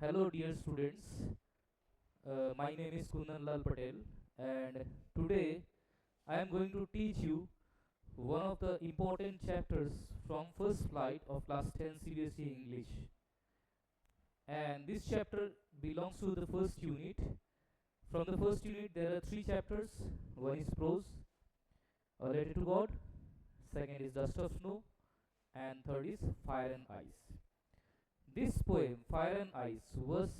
Hello, dear students. My name is Kundan Lal Patel, and today I am going to teach you one of the important chapters from first flight of class 10 CBSE English. And this chapter belongs to the first unit. From the first unit, there are three chapters. One is prose, a letter to God. Second is dust of snow, and third is fire and ice. This poem, Fire and Ice, was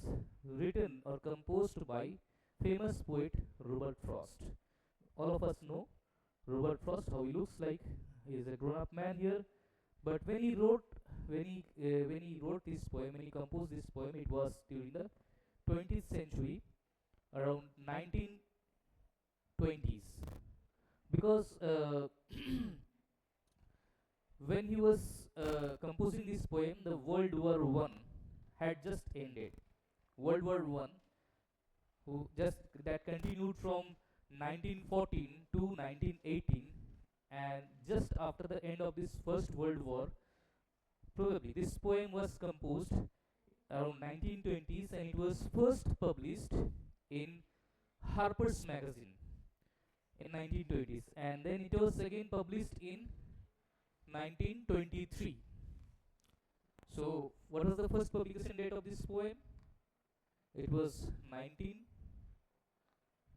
written or composed by famous poet Robert Frost. All of us know Robert Frost, how he looks like. He is a grown-up man here. But when he wrote this poem, when he composed this poem, it was during the 20th century, around 1920s. Because when he was composing this poem, the World War One had just ended. World War One, who just that continued from 1914 to 1918, and just after the end of this First World War, probably this poem was composed around 1920s, and it was first published in Harper's Magazine in 1920s, and then it was again published in 1923. So, what was the first publication date of this poem? It was 19.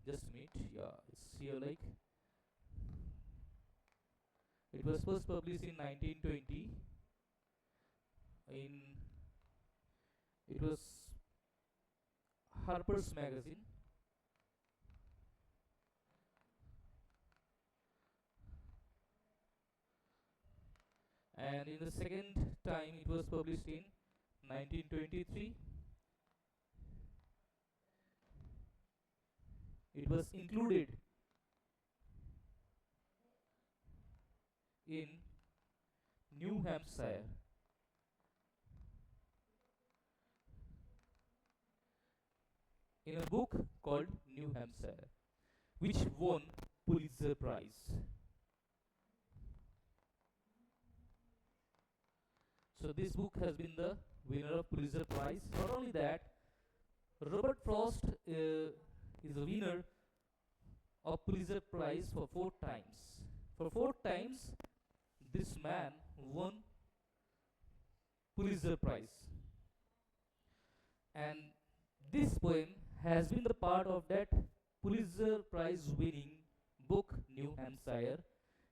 Just a minute. Yeah, it's here like. It was first published in 1920. It was Harper's Magazine. And in the second time, it was published in 1923. It was included in New Hampshire. In a book called New Hampshire, which won Pulitzer Prize. So this book has been the winner of Pulitzer Prize. Not only that, Robert Frost is a winner of Pulitzer Prize for 4 times. For 4 times, this man won Pulitzer Prize. And this poem has been the part of that Pulitzer Prize winning book New Hampshire,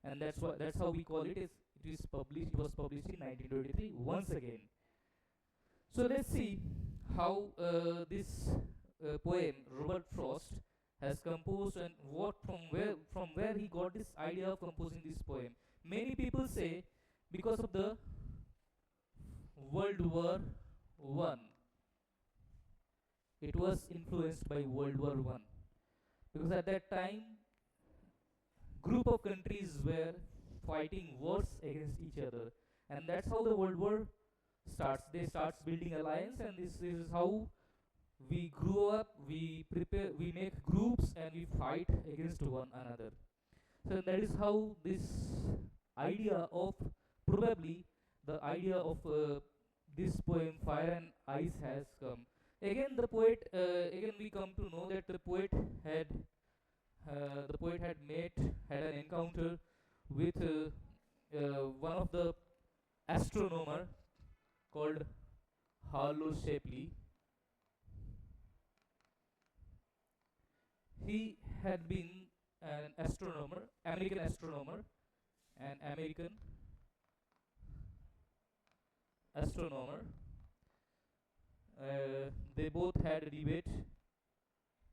and that's how we call it. It was published in 1923 once again. So let's see how this poem Robert Frost has composed, and from where he got this idea of composing this poem. Many people say because of the World War One. It was influenced by World War One, because at that time group of countries were fighting wars against each other, and that's how the World War starts. They start building alliance, and this is how we grow up. We prepare, we make groups, and we fight against one another. So that is how this idea of probably the idea of this poem Fire and Ice has come. Again, again we come to know that the poet had had an encounter with one of the astronomer called Harlow Shapley. He had been an astronomer, American astronomer, an American astronomer. They both had a debate.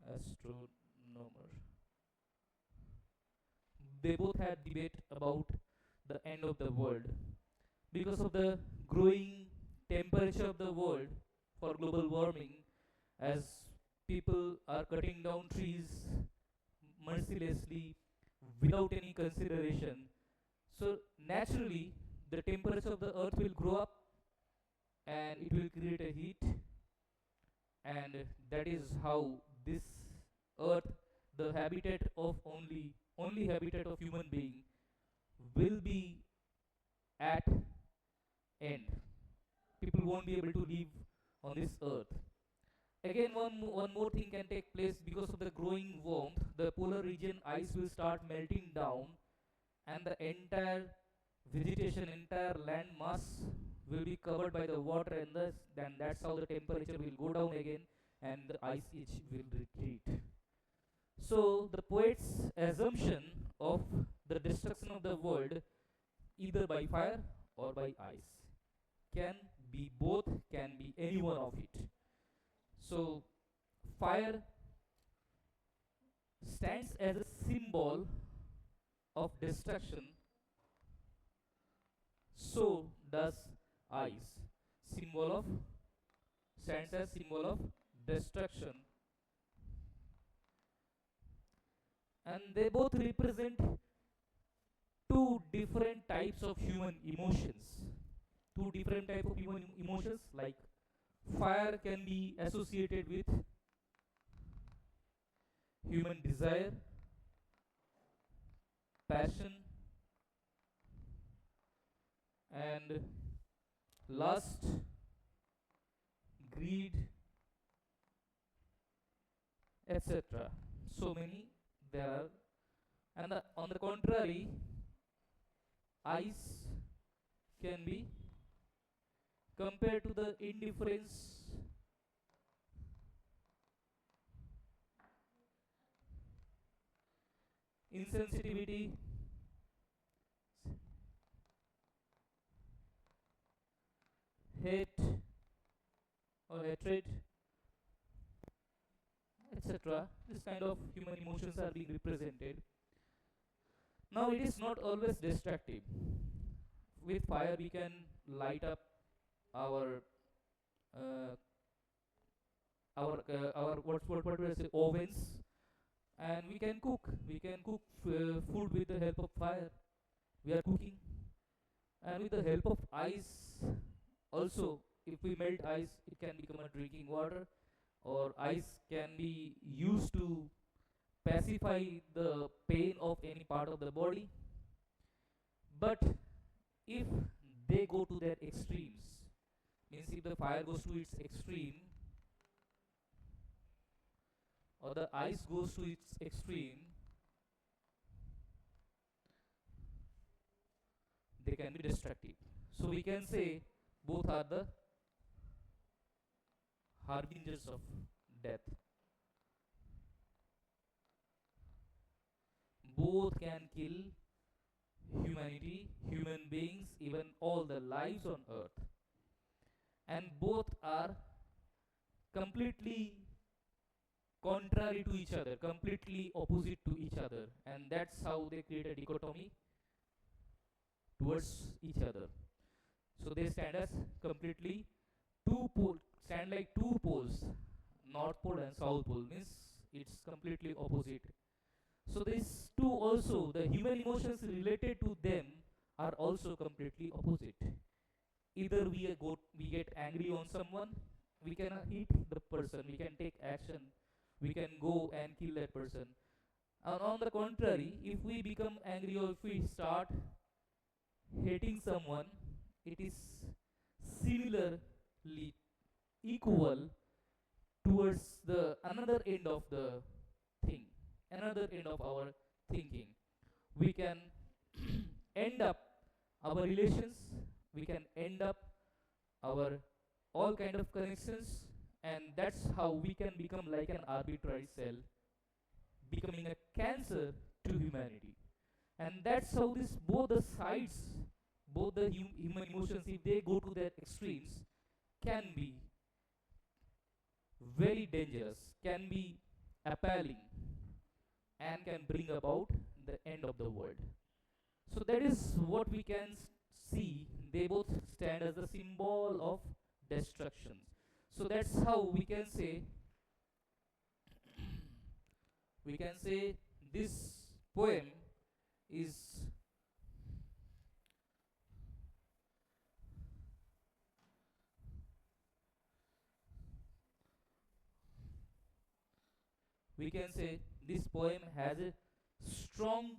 Astronomer. They both had debate about the end of the world, because of the growing temperature of the world for global warming, as people are cutting down trees mercilessly without any consideration. So naturally, the temperature of the earth will grow up, and it will create a heat, and that is how this earth, the habitat of only habitat of human being, will be at end. People won't be able to live on this earth. Again, one more thing can take place because of the growing warmth. The polar region ice will start melting down, and the entire vegetation, entire land mass will be covered by the water, and then that's how the temperature will go down again, and the ice age will retreat. So the poet's assumption of the destruction of the world, either by fire or by ice, can be both, can be any one of it. So fire stands as a symbol of destruction, so does ice. Symbol of Stands as symbol of destruction, and they both represent two different types of human emotions. Two different type of human emotions, like fire can be associated with human desire, passion, and lust, greed, etc. So many there are. And on the contrary, ice can be compared to the indifference, insensitivity, hate or hatred, etc. This kind of human emotions are being represented. Now it is not always destructive. With fire we can light up our uh, our what do I say, ovens, and we can cook. We can cook food with the help of fire. We are cooking, and with the help of ice also. If we melt ice, it can become a drinking water, or ice can be used to pacify the pain of any part of the body. But if they go to their extremes, means if the fire goes to its extreme or the ice goes to its extreme, they can be destructive. So we can say both are the harbingers of death. Both can kill humanity, human beings, even all the lives on earth. And both are completely contrary to each other, completely opposite to each other. And that's how they create a dichotomy towards each other. So they stand as completely stand like two poles, North Pole and South Pole, means it's completely opposite. So these two also, the human emotions related to them are also completely opposite. Either we get angry on someone, we can hit the person, we can take action, we can go and kill that person. And on the contrary, if we become angry or if we start hating someone, it is similarly equal towards the another end of the thing, another end of our thinking. We can end up our relations, we can end up our all kind of connections, and that's how we can become like an arbitrary cell, becoming a cancer to humanity. And that's how this both the sides, both the human emotions, if they go to their extremes, can be very dangerous, can be appalling, and can bring about the end of the world. So that is what we can see. They both stand as a symbol of destruction. So that's how we can say this poem is we can say this poem has a strong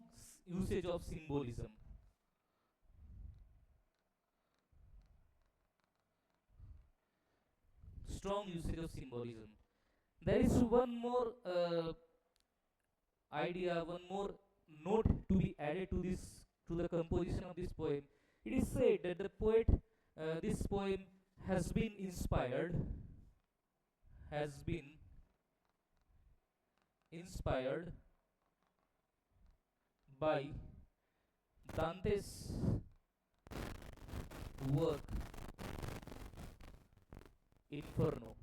usage of symbolism. Strong usage of symbolism. There is one more idea, one more note to be added to this, to the composition of this poem. It is said that the poet, this poem has been inspired, has been inspired by Dante's work Inferno.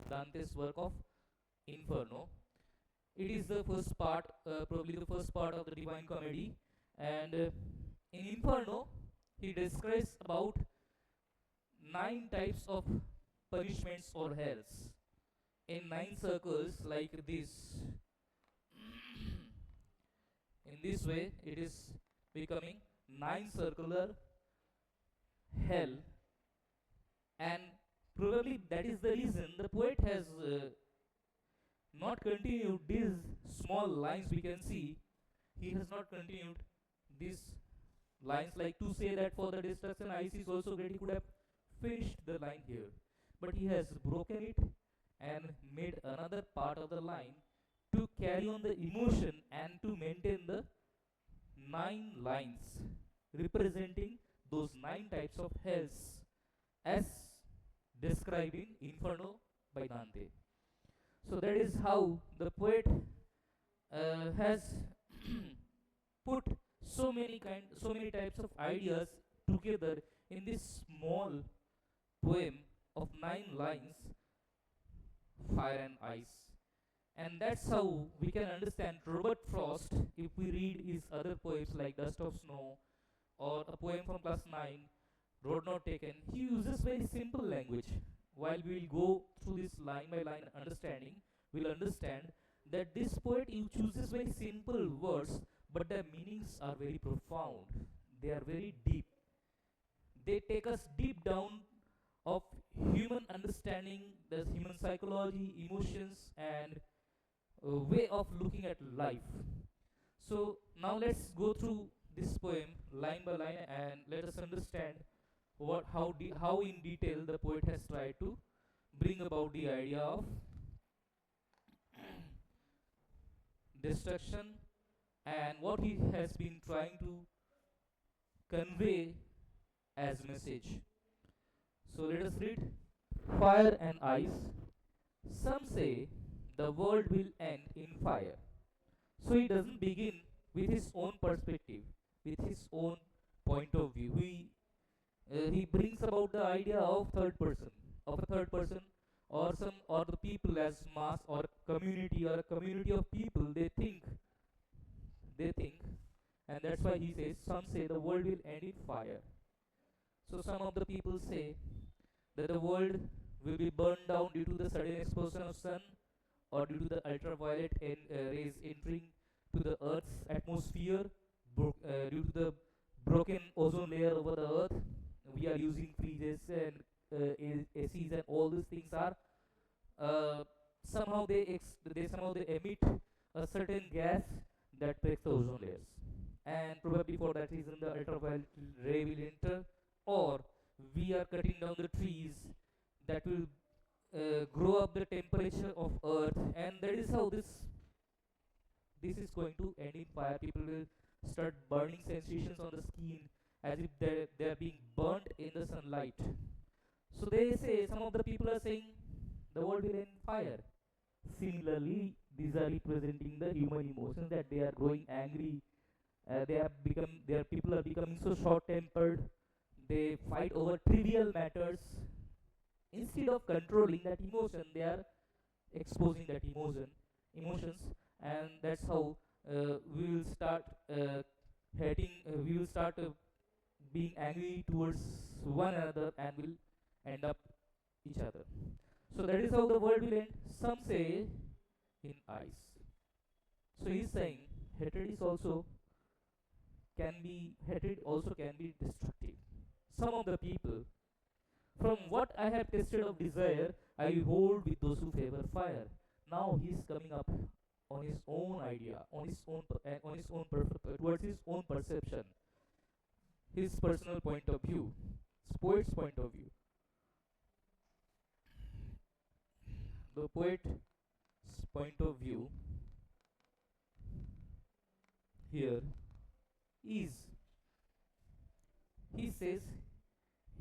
Dante's work of Inferno. It is the first part, probably the first part of the Divine Comedy, and in Inferno, he describes about 9 types of punishments or hells in 9 circles like this. In this way, it is becoming 9 circular hell, and probably that is the reason the poet has not continued these small lines. We can see he has not continued these lines, like to say that for the destruction ice is also great. He could have finished the line here, but he has broken it and made another part of the line to carry on the emotion and to maintain the 9 lines representing those 9 types of hells as described in Inferno by Dante. So that is how the poet has put so many types of ideas together in this small poem of 9 lines, Fire and Ice. And that's how we can understand Robert Frost if we read his other poems like Dust of Snow or a poem from class 9, Road Not Taken. He uses very simple language. While we will go through this line by line understanding, we'll understand that this poet chooses very simple words, but their meanings are very profound. They are very deep. They take us deep down of human understanding, the human psychology, emotions, and way of looking at life. So now let's go through this poem line by line and let us understand how in detail the poet has tried to bring about the idea of destruction and what he has been trying to convey as message. So let us read Fire and Ice. Some say the world will end in fire. So he doesn't begin with his own perspective, with his own point of view. He brings about the idea of of a third person, or the people as mass or a community of people. They think, and that's why he says some say the world will end in fire. So some of the people say that the world will be burned down due to the sudden explosion of sun or due to the ultraviolet rays entering to the Earth's atmosphere, due to the broken ozone layer over the Earth. We are using freezes and ACs, and all these things are somehow they emit a certain gas that breaks the ozone layers, and probably for that reason the ultraviolet ray will enter, or we are cutting down the trees that will grow up the temperature of Earth, and that is how this is going to end in fire. People will start burning sensations on the skin as if they're being burnt in the sunlight. So they say, some of the people are saying the world will end in fire. Similarly, these are representing the human emotions, that they are growing angry. Their people are becoming so short-tempered. They fight over trivial matters. Instead of controlling that emotion, they are exposing that emotions, and that's how we will start hating. We will start being angry towards one another, and will end up each other. So that is how the world will end. Some say in ice. So he's saying hatred also can be destructive. Some of the people, from what I have tasted of desire, I hold with those who favor fire. Now he's coming up on his own idea, on his own towards his own perception, his personal point of view, his poet's point of view. the poet's point of view here is, he says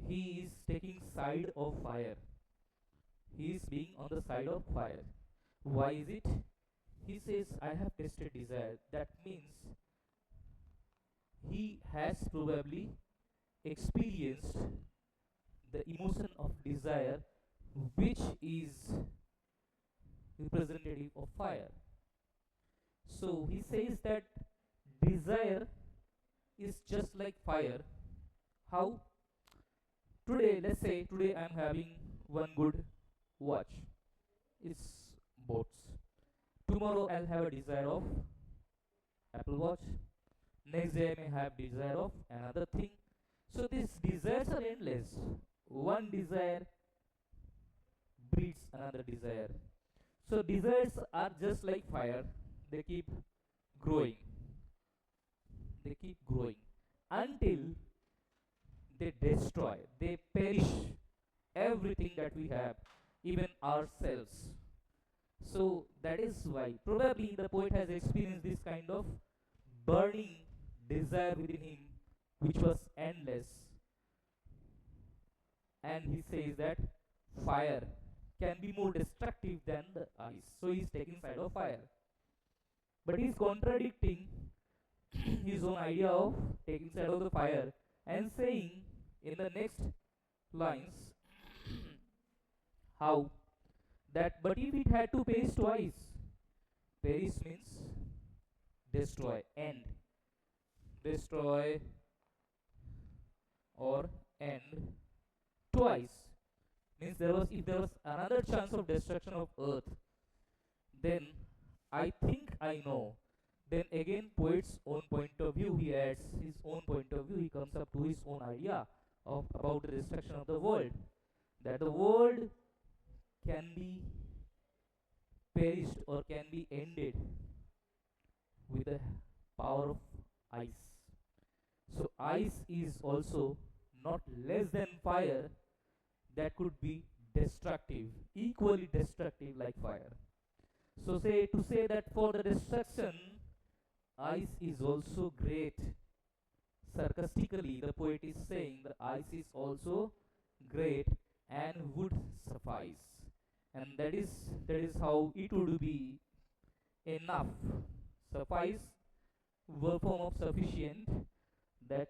he is taking side of fire. He is being on the side of fire. Why is it? He says, I have tasted desire. That means he has probably experienced the emotion of desire, which is representative of fire. So he says that desire is just like fire. How? Today, let's say today I'm having one good watch. It's boats. Tomorrow I'll have a desire of Apple Watch. Next day I may have desire of another thing. So these desires are endless. One desire breeds another desire. So desires are just like fire. They keep growing. They keep growing until they destroy, they perish everything that we have, even ourselves. So that is why probably the poet has experienced this kind of burning desire within him, which was endless. And he says that fire can be more destructive than the ice. So he's taking side of fire. But he's contradicting his own idea of taking side of the fire and saying in the next lines how that but if it had to perish twice, perish means destroy, end, destroy or end twice means there was, if there was another chance of destruction of earth, then I think I know. Then again, poet's own point of view, he adds his own point of view, he comes up to his own idea of about the destruction of the world, that the world can be perished or can be ended with the power of ice. So ice is also not less than fire, that could be destructive, equally destructive like fire. So say to say that for the destruction, ice is also great. Sarcastically, the poet is saying the ice is also great and would suffice. And that is how it would be enough. Suffice, verb form of sufficient, that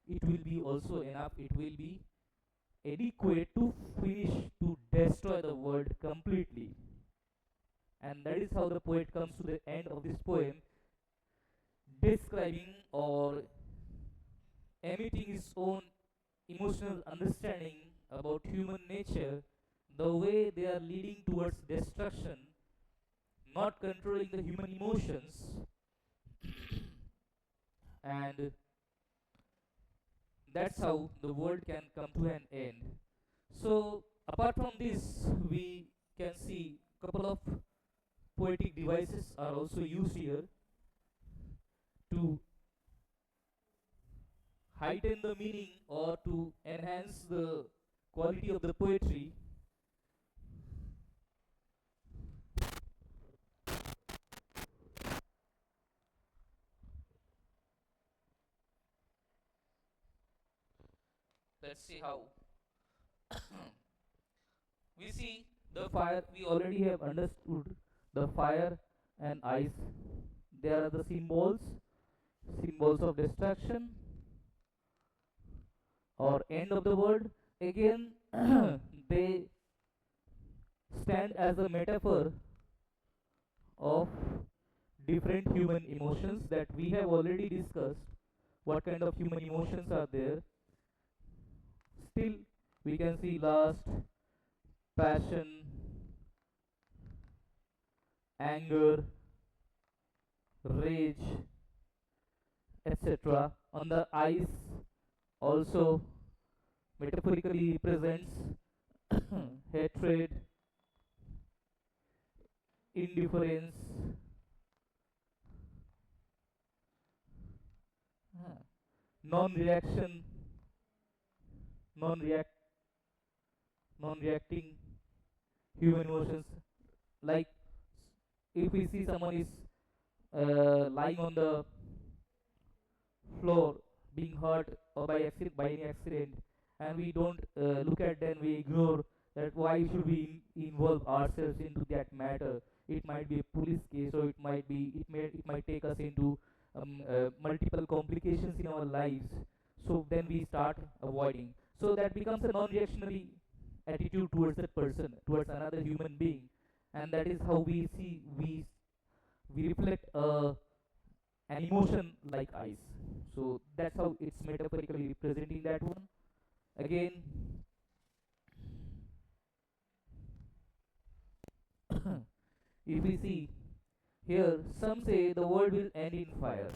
it will be also enough, it will be adequate to finish, to destroy the world completely. And that is how the poet comes to the end of this poem, describing or emitting his own emotional understanding about human nature, the way they are leading towards destruction, not controlling the human emotions, and that's how the world can come to an end. So, apart from this, we can see a couple of poetic devices are also used here to heighten the meaning or to enhance the quality of the poetry. Let's see how. We see the fire, we already have understood the fire and ice. There are the symbols, symbols of destruction or end of the world. Again, they stand as a metaphor of different human emotions that we have already discussed. What kind of human emotions are there? Still, we can see lust, passion, anger, rage, etc. On the ice also metaphorically represents hatred, indifference, non-reaction, non-react, non-reacting human emotions. Like if we see someone is lying on the floor being hurt or by any accident, and we don't look at them, we ignore that. Why should we involve ourselves into that matter? It might be a police case, or it might take us into multiple complications in our lives. So then we start avoiding. So that becomes a non-reactionary attitude towards that person, towards another human being. And that is how we reflect an emotion like ice. So that's how it's metaphorically representing that one. Again, if we see here, some say the world will end in fire.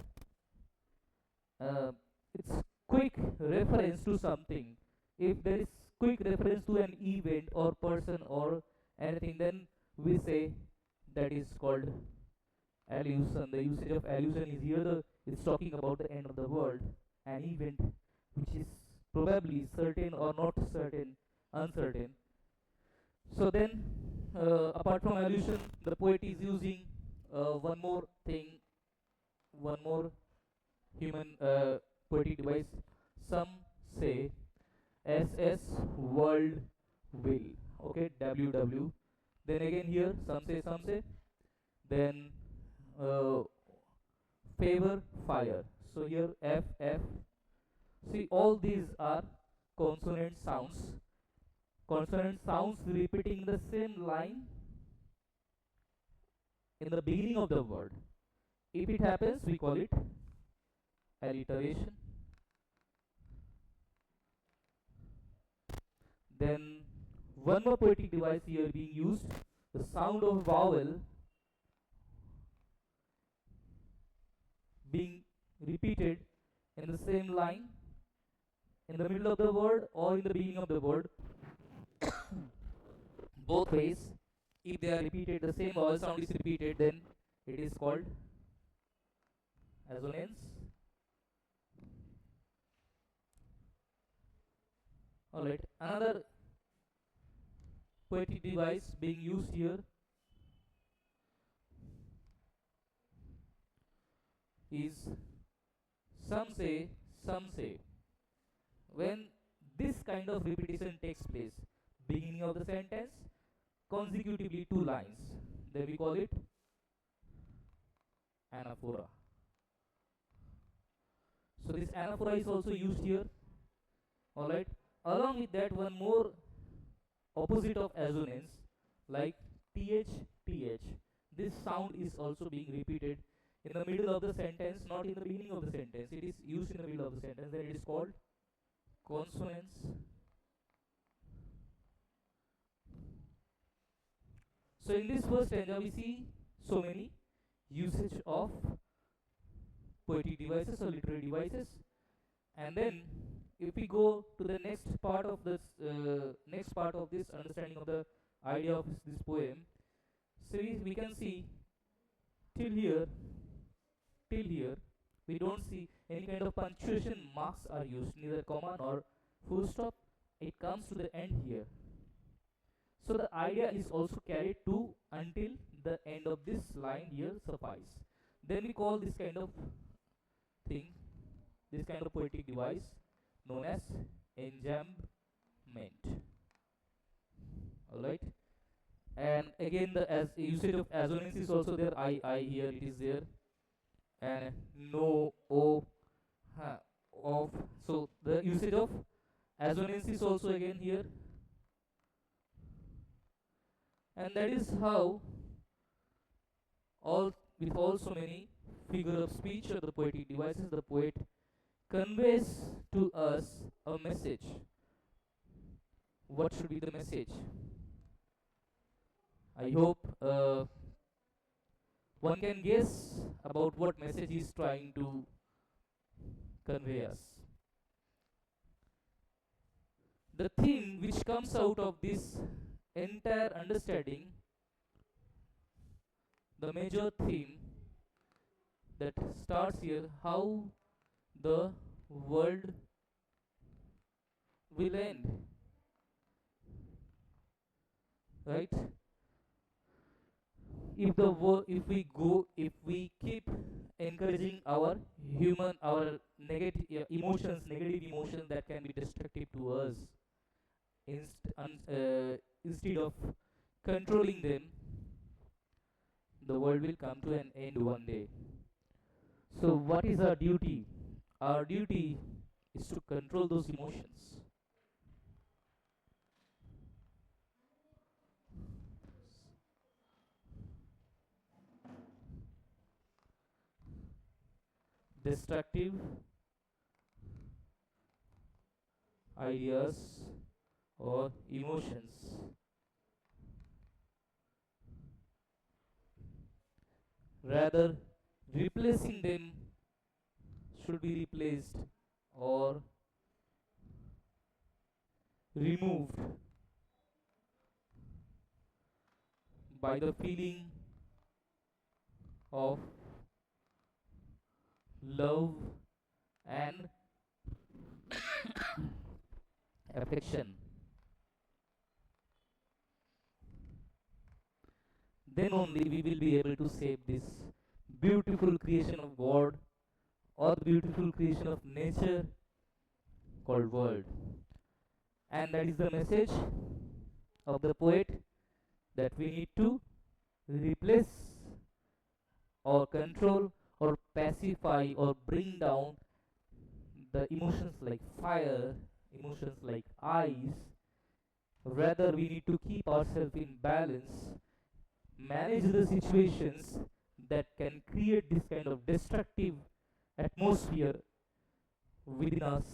It's quick reference to something. If there is quick reference to an event or person or anything, then we say that is called allusion. The usage of allusion is here. It's talking about the end of the world, an event which is probably certain or not certain, uncertain. So then, apart from allusion, the poet is using one more thing, one more human poetic device. Some say SS world will. Okay, WW. Then again here, some say. Then uh, favor fire. So here FF. See, all these are consonant sounds. Consonant sounds repeating the same line in the beginning of the word. If it happens, we call it alliteration. Then one more poetic device here being used, the sound of vowel being repeated in the same line in the middle of the word or in the beginning of the word. Both ways, if they are repeated, the same vowel sound is repeated, then it is called assonance. Alright, another poetic device being used here is some say, some say. When this kind of repetition takes place, beginning of the sentence, consecutively two lines, then we call it anaphora. So this anaphora is also used here. Alright. Along with that, one more opposite of assonance, like th, th. This sound is also being repeated in the middle of the sentence, not in the beginning of the sentence. It is used in the middle of the sentence, then it is called consonance. So in this first stanza, we see so many usage of poetic devices or literary devices. And then if we go to the next part of this understanding of the idea of this poem, so we can see till here we don't see any kind of punctuation marks are used, neither comma nor full stop. It comes to the end here. So the idea is also carried to until the end of this line here suffice. Then we call this kind of thing, this kind of poetic device, known as enjambment. Alright. And again, the as usage of assonance is also there. I here it is there. And no, o, ha, of. So the usage of assonance is also again here. And that is how with all so many figure of speech or the poetic devices, the poet conveys to us a message. What should be the message? I hope one can guess about what message he is trying to convey us. The theme which comes out of this entire understanding, the major theme that starts here, how the world will end. right? If we keep encouraging our negative emotions that can be destructive to us, instead of controlling them, the world will come to an end one day. So what is our duty? Our duty is to control those emotions. Destructive ideas or emotions, rather replacing them should be replaced or removed by the feeling of love and affection. Then only we will be able to save this beautiful creation of God or the beautiful creation of nature called world. And that is the message of the poet, that we need to replace or control or pacify or bring down the emotions like fire, emotions like ice. Rather, we need to keep ourselves in balance, manage the situations that can create this kind of destructive atmosphere within us.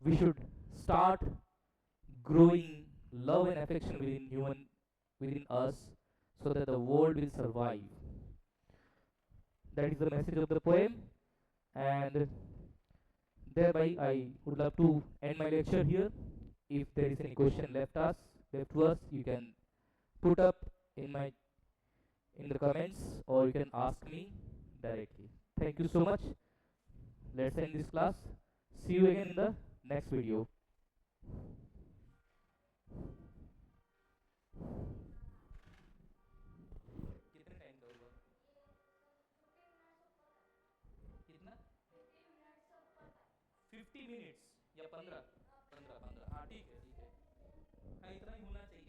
We should start growing love and affection within us, so that the world will survive. That is the message of the poem, and thereby I would love to end my lecture here. If there is any question left to us, you can put up in my in the comments, or you can ask me directly. Thank you so much. Let's end this class. See you again in the next video. कितने time का होगा? कितना? 50 minutes या 15? 15 15, हाँ ठीक है ठीक है, हाँ इतना ही होना चाहिए.